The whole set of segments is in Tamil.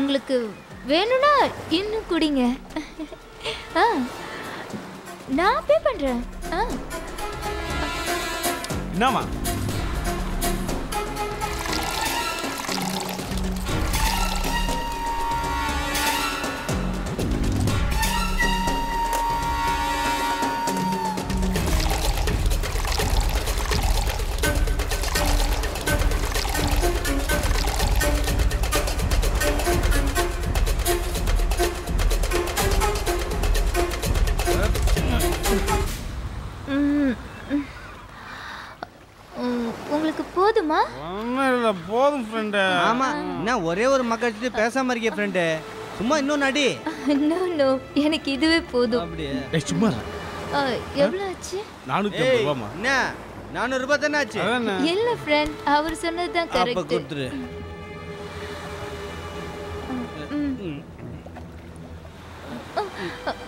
உங்களுக்கு வேணும்னா இன்னும் குடிங்க. நான் பே பண்றேன். என்னமா உங்களுக்கு போதுமா? போதும் ஃப்ரெண்ட். ஆமா, என்ன ஒரே ஒரு மக்கள்கிட்ட பேசாம இருக்கே ஃப்ரெண்ட். சும்மா இன்னொன்னு அடி. நோ எனக்கு இதுவே போதும். அப்படியே டேய் சும்மா எவ்வளவு ஆச்சு? 450 ரூபாய்மா. என்ன 400 ரூபாய் தானே ஆச்சு? இல்ல ஃப்ரெண்ட், அவர் சொன்னது தான் அப்ப கரெக்ட். கொடுத்துரு.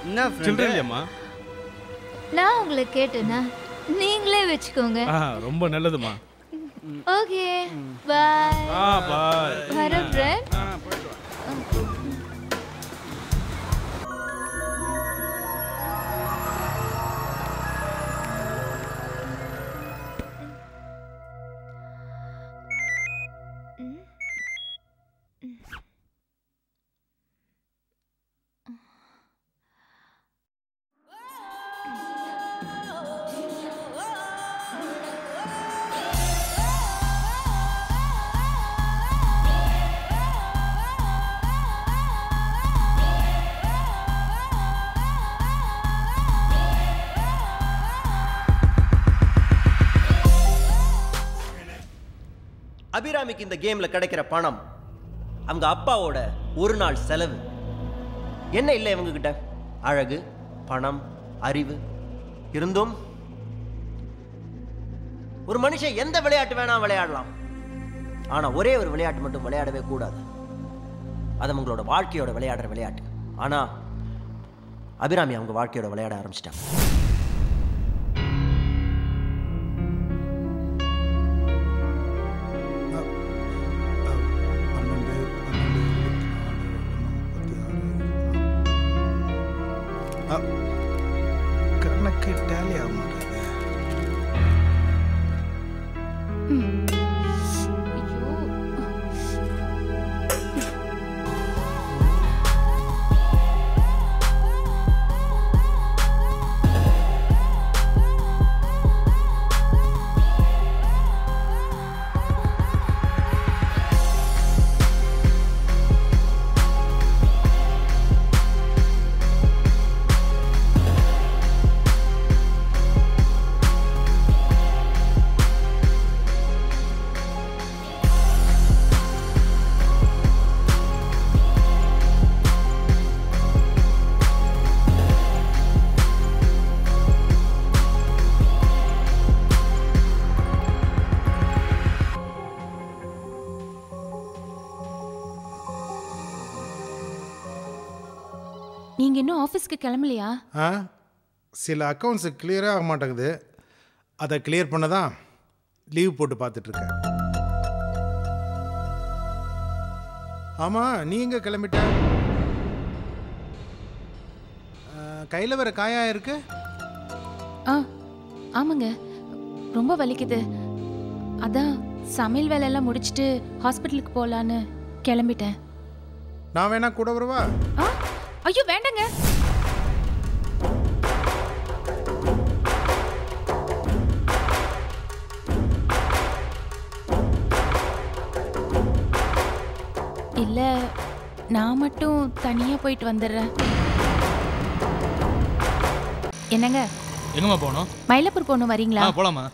என்ன ஃப்ரெண்ட்? சில்லறையாமா? நான் உங்களை கேட்டேனா? நீங்களே வெச்சுக்கோங்க. ரொம்ப நல்லதுமா. Okay bye. பை. வர ஃப்ரெண்ட். அபிராமிக்கு இந்த கேம்ல கிடைக்கிற பணம் அவங்க அப்பாவோட ஒரு நாள் செலவு. என்ன இல்லை இவங்க கிட்ட? அழகு, பணம், அறிவு இருந்தும் ஒரு மனுஷன் எந்த விளையாட்டு வேணா விளையாடலாம். ஆனா ஒரே ஒரு விளையாட்டு மட்டும் விளையாடவே கூடாது. அது உங்களோட வாழ்க்கையோட விளையாடுற விளையாட்டு. ஆனா அபிராமி அவங்க வாழ்க்கையோட விளையாட ஆரம்பிச்சிட்டாங்க. கணக்கு டேலி ஆக மாட்டேங்குது. நீங்க இன்னும் ஆபீஸ்க்கு கிளம்பலையா? சில அக்கவுண்ட்ஸ் கிளியரே ஆக மாட்டேங்குது. அதை கிளியர் பண்ண தான் லீவ் போட்டு பார்த்துட்ருக்கேன். ஆமாம், நீ எங்கே கிளம்பிட்ட? கையில் வேற காயா இருக்கு? ஆமாங்க, ரொம்ப வலிக்குது. அதான் சமையல் வேலையெல்லாம் முடிச்சுட்டு ஹாஸ்பிட்டலுக்கு போகலான்னு கிளம்பிட்டேன். நான் வேணா கூட வருவா? ஐயோ வேண்டாங்க. இல்ல, நான் மட்டும் தனியா போயிட்டு வந்துடுறேன். என்னங்க? எங்கம்மா போகணும்? மயிலாப்பூர் போகணும், வரீங்களா? போலாமா?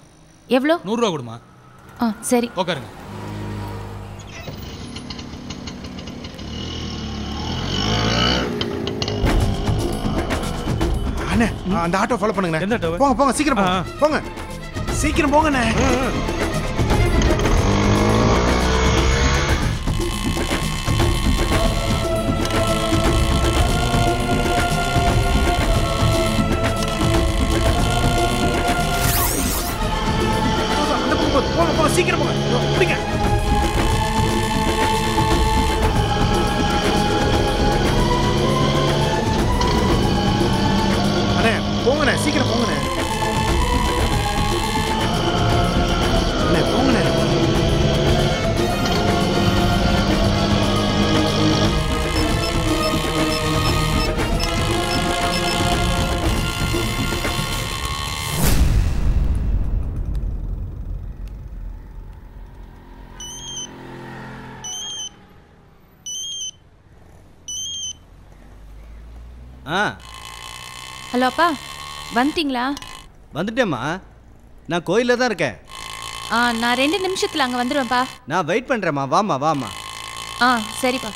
எவ்வளோ? 100 ரூபா கொடுமா. சரி உட்காருங்க. அண்ணே, அந்த ஆட்டோ ஃபாலோ பண்ணுங்க. எந்த ஆட்டோ? போங்க போங்க, சீக்கிரம் போங்க, சீக்கிரம் போங்கண்ணே. போங்க போங்க, சீக்கிரம் போங்க, பிடிங்க. ஆ ஹலோ அப்பா வந்துட்டீங்களா? வந்துட்டேம்மா. நான் கோயிலில் தான் இருக்கேன். நான் 2 நிமிஷத்தில் அங்கே வந்துடுவேன்ப்பா. நான் வெயிட் பண்ணுறேம்மா. வாம்மா. சரிப்பா.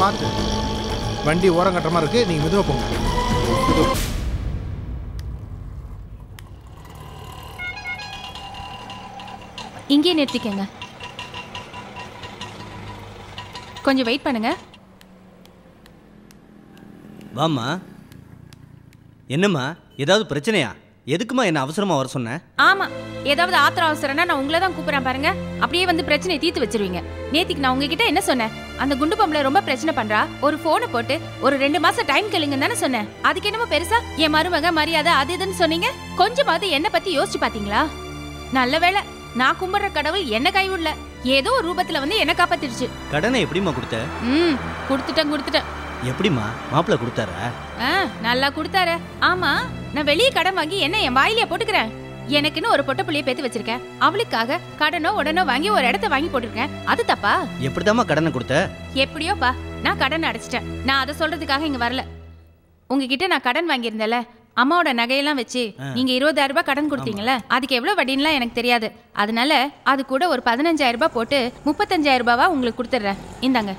பார்த்து வண்டி ஓரம் கட்டுற மாதிரி இருக்கு. நீங்க மெதுவாக போங்க. இங்கே நிறுத்திக்கங்க. கொஞ்சம் வெயிட் பண்ணுங்க. வாம்மா. என்னம்மா, ஏதாவது பிரச்சனையா? எதுக்குமா என்ன அவசரமா வர சொன்ன? ஆமா, ஏதாவது ஆத்திரம் அவசரம்னா நான் உங்களை தான் கூப்பிடுறேன் பாருங்க. அப்படியே வந்து பிரச்சனையை தீர்த்து வச்சிருவீங்க. நேத்திக்கு நான் உங்ககிட்ட என்ன சொன்னேன்? அந்த குண்டு பொம்பளை ரொம்ப பிரச்சனை பண்றா, ஒரு போனை போட்டு ஒரு 2 மாசம் டைம் கேளுங்கன்னு தானே சொன்னேன். அதுக்கு என்னமோ பெருசா என் மருமக மரியாதை அது இதுன்னு சொன்னீங்க. கொஞ்சமாவது என்ன பத்தி யோசிச்சு பாத்தீங்களா? நல்ல வேளை நான் கும்பிடுற கடவுள் என்ன கைவிடல. ஏதோ ஒரு ரூபத்துல வந்து என்ன காப்பாத்திடுச்சு. கடனை எப்படிம்மா கொடுத்த? கொடுத்துட்டேன். எப்படிம்மா? மாப்பிள்ளை கொடுத்தாரா? நல்லா கொடுத்தாரு. ஆமா, நான் வெளியே கடன் வாங்கி என்ன என் வாயிலே போட்டுக்கிறேன். எனக்குன்னு ஒரு பொட்ட புள்ளிய பேத்து வச்சிருக்கேன். அவளுக்காக கடனோ உடனோ வாங்கி ஒரு இடத்த வாங்கி போட்டிருக்கேன். அது தப்பா? எப்படிதாம்மா கடனை கொடுத்த? எப்படியோப்பா, நான் கடன் அடைச்சிட்டேன். நான் அதை சொல்றதுக்காக இங்க வரல. உங்ககிட்ட நான் கடன் வாங்கியிருந்தேன்ல, அம்மாவோட நகையெல்லாம் வச்சு நீங்க 20,000 ரூபாய் கடன் கொடுத்தீங்கல்ல, அதுக்கு எவ்வளவு வட்டின்லாம் எனக்கு தெரியாது. அதனால அது கூட ஒரு 15,000 ரூபாய் போட்டு 35,000 ரூபாவா உங்களுக்கு கொடுத்துட்றேன். இந்தாங்க.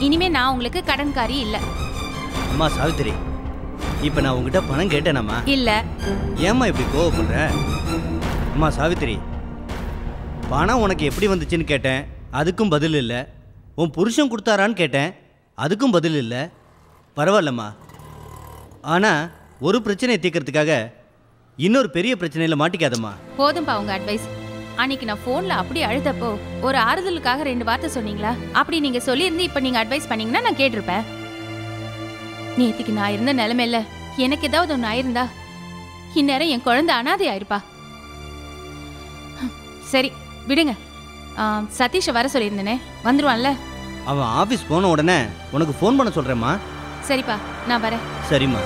இனிமே நான் உங்களுக்கு கடன்காரி இல்ல. அம்மா சாவித்திரி, இப்ப நான் உங்ககிட்ட பணம் கேட்டேனாம்மா? இல்ல. ஏம்மா இப்படி கோவப்படுற? அம்மா சாவித்திரி, பணம் உனக்கு எப்படி வந்துச்சுன்னு கேட்டேன், அதுக்கும் பதில் இல்லை. உன் புருஷன் கொடுத்தாரான்னு கேட்டேன், அதுக்கும் பதில் இல்லை. பரவாயில்லம்மா, ஆனால் ஒரு பிரச்சனையை தீர்க்கறதுக்காக இன்னொரு பெரிய பிரச்சனையில் மாட்டிக்காதம்மா. போதும்பா உங்க அட்வைஸ். அன்னைக்கு நான் போன்ல அப்படி அழுதப்போ ஒரு ஆறுதலுக்காக 2 வார்த்தை சொன்னீங்களா? அப்படி நீங்க சொல்லியிருந்து இப்ப நீங்க அட்வைஸ் பண்ணீங்கன்னா நான் கேட்டிருப்பேன். நேத்திக்கு நான் இருந்த நிலைமையில எனக்கு ஏதாவது ஒன்று ஆயிருந்தா இந்நேரம் என் குழந்தை அனாதை ஆயிருப்பா. சரி விடுங்க. சதீஷை வர சொல்லியிருந்தேனே, வந்துருவான்ல? அவன் ஆஃபீஸ் போன உடனே உனக்கு ஃபோன் பண்ண சொல்கிறேம்மா. சரிப்பா, நான் வரேன். சரிம்மா.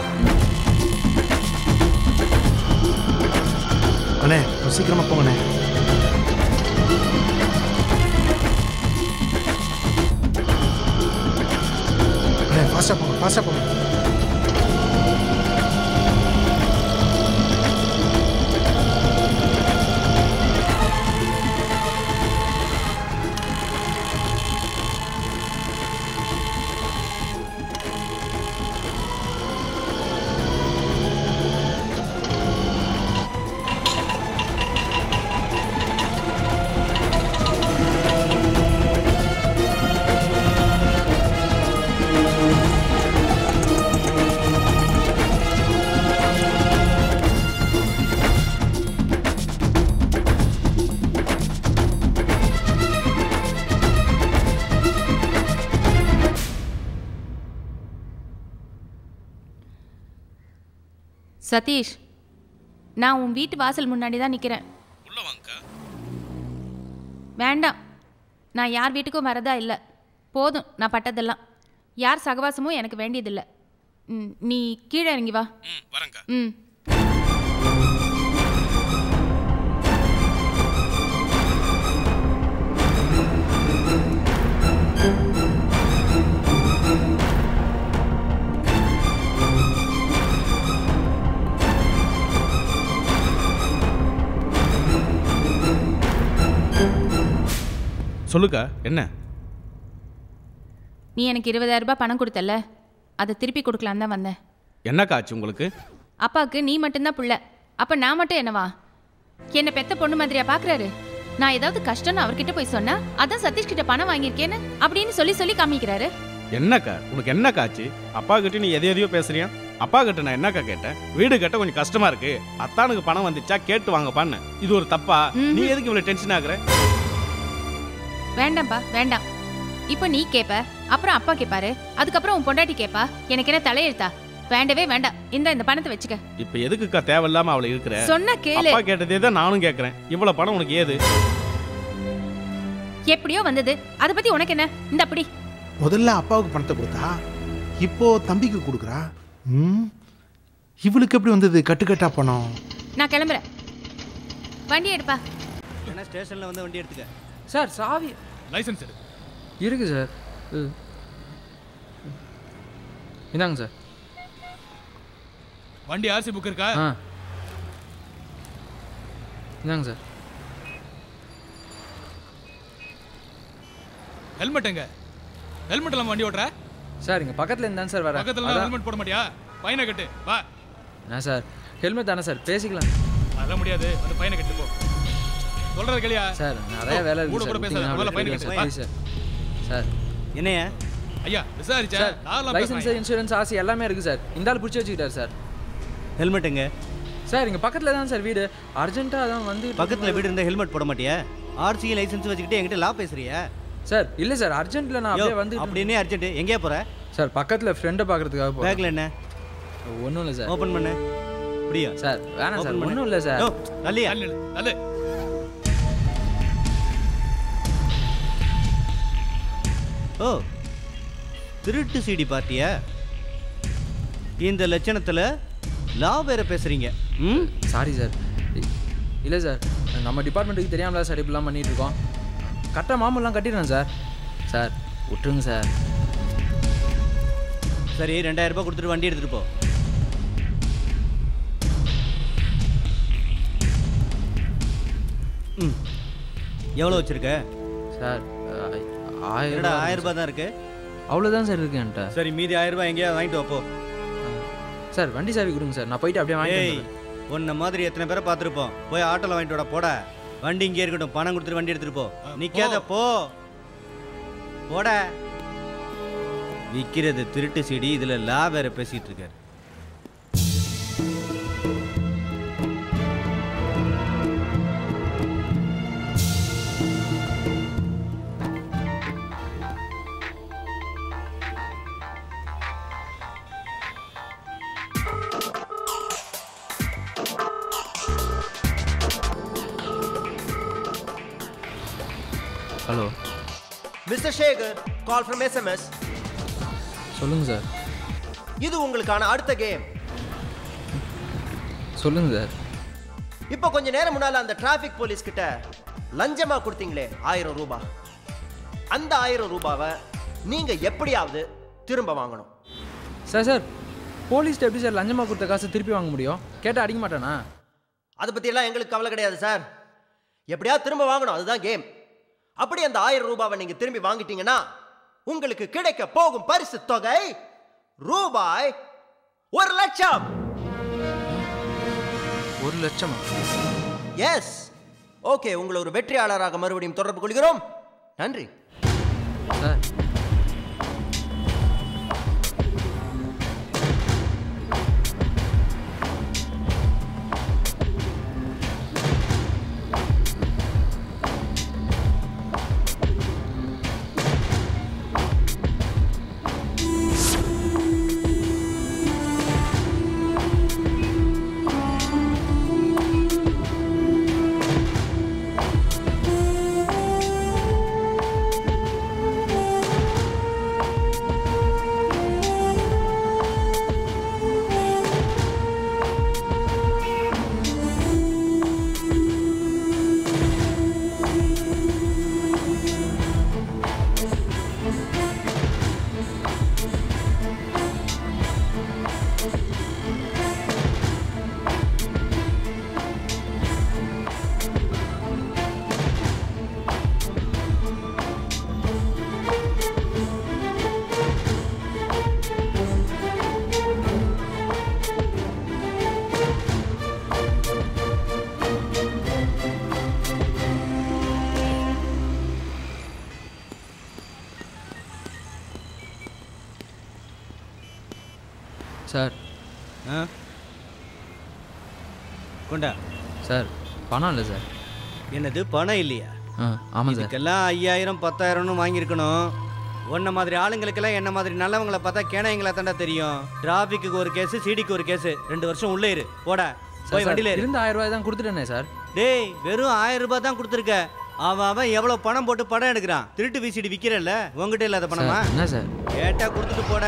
அண்ணே சீக்கிரமா போங்கண்ணே. ஃபாஸ்டா போங்க. சதீஷ், நான் உன் வீட்டு வாசல் முன்னாடி தான் நிற்கிறேன். வேண்டாம், நான் யார் வீட்டுக்கும் வரதா இல்லை. போதும் நான் பட்டதெல்லாம். யார் சகவாசமும் எனக்கு வேண்டியதில்லை. நீ கீழே இறங்கி வா. ம். சொல்லுக்கா, என்ன? நீ எனக்கு 20,000 ரூபாய் பணம் கொடுத்தல, அதை திருப்பி கொடுக்கலான்னு தான் வந்தேன். என்னக்கா ஆச்சு உங்களுக்கு? அப்பாவுக்கு நீ மட்டும்தான் புள்ள, அப்போ நான் மட்டும் என்னவா? என்னை பெத்த பொண்ணு மாதிரியா பார்க்குறாரு? நான் ஏதாவது கஷ்டம்னு அவர்கிட்ட போய் சொன்னா அதான் சதீஷ் கிட்ட பணம் வாங்கியிருக்கேன்னு அப்படின்னு சொல்லி காமிக்கிறாரு. என்னக்கா உனக்கு என்னக்கா ஆச்சு? அப்பா கிட்ட நீ எதையோ பேசுறியா? அப்பா கிட்ட நான் என்னக்கா கேட்டேன்? வீடு கட்ட கொஞ்சம் கஷ்டமா இருக்கு, அத்தானுக்கு பணம் வந்துச்சா கேட்டு வாங்கப்பான்னு. இது ஒரு தப்பா? நீ எதுக்கு இவ்வளவு டென்ஷன் ஆகுற? வேண்டாம்பா வேண்டாம். இப்போ நீ கேப்ப, அப்புறம் அப்பா கேட்பாரு, அதுக்கப்புறம் உன் பொண்டாட்டி கேப்பா. எனக்கு என்ன தலையெழுத்தா? வேண்டவே வேண்டாம். இந்த பணத்தை வச்சுக்க. இப்ப எதுக்குக்கா தேவையில்லாம அவளை இருக்கிற? சொன்னா கேளு. அப்பா கேட்டதே தான் நானும் கேக்குறேன். இவ்வளவு பணம் உனக்கு ஏது? எப்படியோ வந்தது. அத பத்தி உனக்கு என்ன? இந்த அப்படி முதல்ல அப்பாவுக்கு பணத்தை கொடுத்தா இப்போ தம்பிக்கு கொடுக்குறா. இவளுக்கு எப்படி வந்தது கட்டுக்கட்டா பணம்? நான் கிளம்புறேன். வண்டி எடுப்பா. ஏன்னா ஸ்டேஷனில் வந்து வண்டி எடுத்துக்க. சார் சாவி லைசன்ஸ் இருக்கு சார். இந்தாங்க சார். வண்டி ஆர்சி புக் இருக்கா? இந்தாங்க சார். ஹெல்மெட் எங்க? ஹெல்மெட் இல்லாம வண்டி ஓட்டுற? சார் இங்கே பக்கத்தில் இருந்தாங்க சார் வரேன். பக்கத்துல ஹெல்மெட் போட மாட்டியா? பையனை கட்டு வா. என்ன சார் ஹெல்மெட் தானே சார், பேசிக்கலாம். அதெல்லாம் முடியாது. அந்த பையனை கட்டு போ. சொல்றது கேளியா? சார் நிறைய வேலை இருக்கு சார். கூட பேசாத. முதல்ல பையனை கட்டு வா. சார் சார் என்னையா? ஐயா விசாரிச்சா நாலாம் லைசன்ஸ் இன்சூரன்ஸ் ஆசி எல்லாமே இருக்கு சார். இந்த ஆள் பிடிச்சி வச்சுக்கிட்டார் சார். ஹெல்மெட் எங்க? சார் இங்கே பக்கத்தில் தான் சார் வீடு. அர்ஜென்ட்டாக தான் வந்து பக்கத்தில் வீடு இருந்தால் ஹெல்மெட் போட மாட்டியா? ஆர்சி லைசன்ஸ் வச்சுக்கிட்டு என்கிட்ட லா பேசுறியா? சார் இல்லை சார் அர்ஜென்ட்டில் நான் அப்படியே வந்து அப்படின்னே அர்ஜென்ட். எங்கேயா போற? சார் பக்கத்தில் ஃப்ரெண்டை பார்க்கறதுக்காக போகிறேன். பேக்கில் என்ன? ஒன்றும் இல்லை சார். ஓப்பன் பண்ணு. அப்படியா? சார் வேணாம் சார், ஒன்றும் இல்லை சார். நல்லியா? நல்ல ஓ திருட்டு சிடி பார்ட்டியா? இந்த லட்சணத்தில் லா வேற பேசுறீங்க. Sorry sir. இல்லை சார் நம்ம டிபார்ட்மெண்ட்டுக்கு தெரியாமல சார் இப்படிலாம் பண்ணிட்டு இருக்கோம். கரெக்டாக மாமூலாம் கட்டிடுறேன் சார். சார் விட்டுருங்க சார். சரி 2000 ரூபாய் கொடுத்துட்டு வண்டி எடுத்துட்டு போ. எவ்வளோ வச்சிருக்க? சார் 1000 ரூபாய் தான் இருக்கு. அவ்வளோதான் சார் இருக்கு என்கிட்ட. சரி மீதி 1000 ரூபாய் எங்கேயா வாங்கிட்டு வாப்போ. சார் வண்டி சாவி கொடுங்க சார், நான் போயிட்டு அப்படியே வாங்கி. உன்ன மாதிரி எத்தனை பேரை பார்த்துருப்போம். போய் ஆட்டோவில் வாங்கிட்டு வாடா. போட வண்டி இங்கே இருக்கட்டும். பணம் கொடுத்துட்டு வண்டி எடுத்துட்டு போ. நிற்காத போ. போட. விற்கிறது திருட்டு சீடி, இதில் லா வேற பேசிட்டு இருக்காரு. Hello mister Sekar, call from SMS. சொல்லுங்க சார். இது உங்களுக்கான அடுத்த கேம். சொல்லுங்க சார். இப்போ கொஞ்ச நேரம் முன்னால அந்த டிராஃபிக் போலீஸ் கிட்ட லஞ்சமா கொடுத்தீங்களே 1000 ரூபாய், அந்த 1000 ரூபாவை நீங்க எப்படியாவது திரும்ப வாங்கணும். சார் சார் போலீஸ்ட்டு எப்படி சார் லஞ்சமாக கொடுத்த காசு திருப்பி வாங்க முடியும்? கேட்டால் அடிக்க மாட்டானா? அதை பற்றியெல்லாம் எங்களுக்கு கவலை கிடையாது சார். எப்படியாவது திரும்ப வாங்கணும், அதுதான் கேம். அப்படி அந்த 1000 ரூபாவை நீங்க திரும்பி வாங்கிட்டீங்கன்னா உங்களுக்கு கிடைக்க போகும் பரிசு தொகை ரூபாய் 1,00,000. 1 லட்சமா? எஸ். ஓகே, உங்களை ஒரு வெற்றியாளராக மறுபடியும் தொடர்பு கொள்கிறோம். நன்றி சார். சார். கொண்டா. சார் பணம் இல்லை சார். என்னது பணம் இல்லையா? ஆமாம் சார். இதுக்கெல்லாம் 5000 10,000னு வாங்கியிருக்கணும். உன்ன மாதிரி ஆளுங்களுக்கெல்லாம் என்ன மாதிரி நல்லவங்களை பார்த்தா கேனையங்களா தாண்டா தெரியும். டிராஃபிக்கு ஒரு கேஸ், சிடிக்கு ஒரு கேஸ். 2 வருஷம் உள்ளே இரு. போட போய் வண்டியில இரு. இருந்த 1000 ரூபாய் தான் கொடுத்துட்டேனே சார். டேய் வெறும் 1000 ரூபாய் தான் கொடுத்துருக்க. அவன் எவ்வளவு பணம் போட்டு படம் எடுக்கிறான். திருட்டு விசிடி விக்கிறல்ல, உங்ககிட்ட இல்லாத பணமா? என்ன சார் கேட்டா கொடுத்துட்டு போட.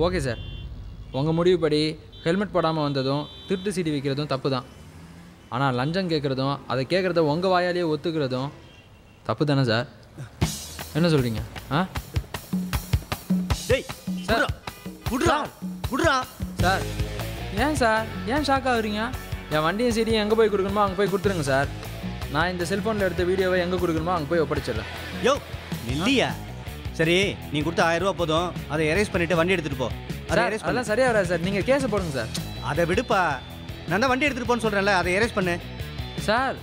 ஓகே சார், உங்கள் முடிவுப்படி ஹெல்மெட் போடாமல் வந்ததும் திருட்டு சீடி வைக்கிறதும் தப்பு தான். ஆனால் லஞ்சம் கேட்குறதும் அதை கேட்குறத உங்கள் வாயாலேயே ஒத்துக்கிறதும் தப்பு தானே சார்? என்ன சொல்கிறீங்க? டேய் சார் குடுறா குடுறா. சார் ஏன் சார் ஏன் ஷாக் ஆகுறீங்க? என் வண்டியும் சரி எங்கே போய் கொடுக்கணுமோ அங்கே போய் கொடுத்துருங்க சார். நான் இந்த செல்ஃபோனில் எடுத்த வீடியோவை எங்கே கொடுக்கணுமோ அங்கே போய் ஒப்படைச்சிடறேன். யோ இல்லையா? சரி நீ கொடுத்த 1000 ரூபா போதும். அதை எரேஸ் பண்ணிட்டு வண்டி எடுத்துட்டு போ. அதெல்லாம் சரியா வராது சார். நீங்கள் கேஸை போடுங்க சார். அதை விடுப்பா, நான் தான் வண்டி எடுத்துட்டு போன்னு சொல்கிறேன்ல, அதை எரேஸ் பண்ணு. சார்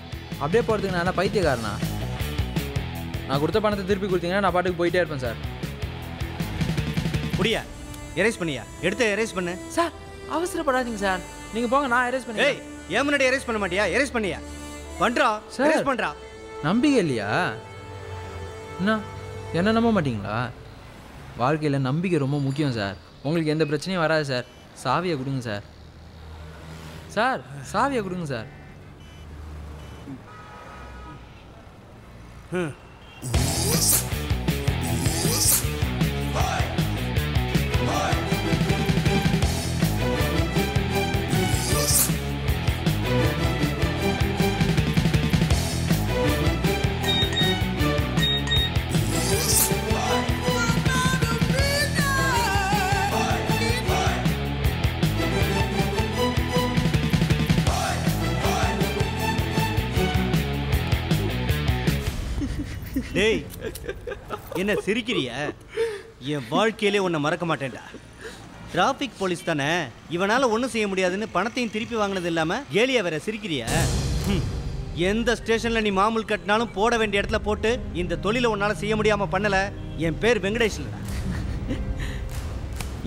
அப்படியே போகிறதுக்கு நான் என்ன பைத்தியக்காரனா? நான் கொடுத்த பணத்தை திருப்பி கொடுத்தீங்கன்னா நான் பாட்டுக்கு போயிட்டே இருப்பேன் சார். புரியா? எரேஸ் பண்ணியா? எடுத்து எரேஸ் பண்ணு. சார் அவசரப்படாதீங்க சார், நீங்கள் போங்க, நான் எரேஸ் பண்ணி. ஏய் ஏன் முன்னாடி எரேஸ் பண்ண மாட்டியா? எரேஸ் பண்ணியா? பண்ணுறா சார். எரேஸ் பண்ணுறா. நம்பிக்கை இல்லையா? என்ன நம்ப மாட்டீங்களா? வாழ்க்கையில் நம்பிக்கை ரொம்ப முக்கியம் சார். உங்களுக்கு எந்த பிரச்சனையும் வராது சார். சாவியை கொடுங்க சார். சார் சாவியை கொடுங்க சார். டேய் என்ன சிரிக்கிறிய? என் வாழ்க்கையிலே உன்னை மறக்க மாட்டேன்டா. டிராஃபிக் போலீஸ் தானே, இவனால ஒன்றும் செய்ய முடியாதுன்னு பணத்தையும் திருப்பி வாங்கினது இல்லாமல் கேலியா வேற சிரிக்கிறிய? எந்த ஸ்டேஷனில் நீ மாமூல் கட்டினாலும் போட வேண்டிய இடத்துல போட்டு இந்த தொழிலை உன்னால் செய்ய முடியாமல் பண்ணல. என் பேர் வெங்கடேஷ் இல்ல.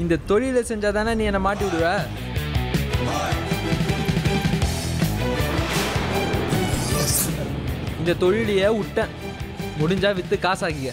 இந்த தொழிலை செஞ்சால் தானே நீ என்னை மாட்டி விடுவ. இந்த தொழிலையே விட்டேன், முடிஞ்சா விற்று காசாக்கிக்க.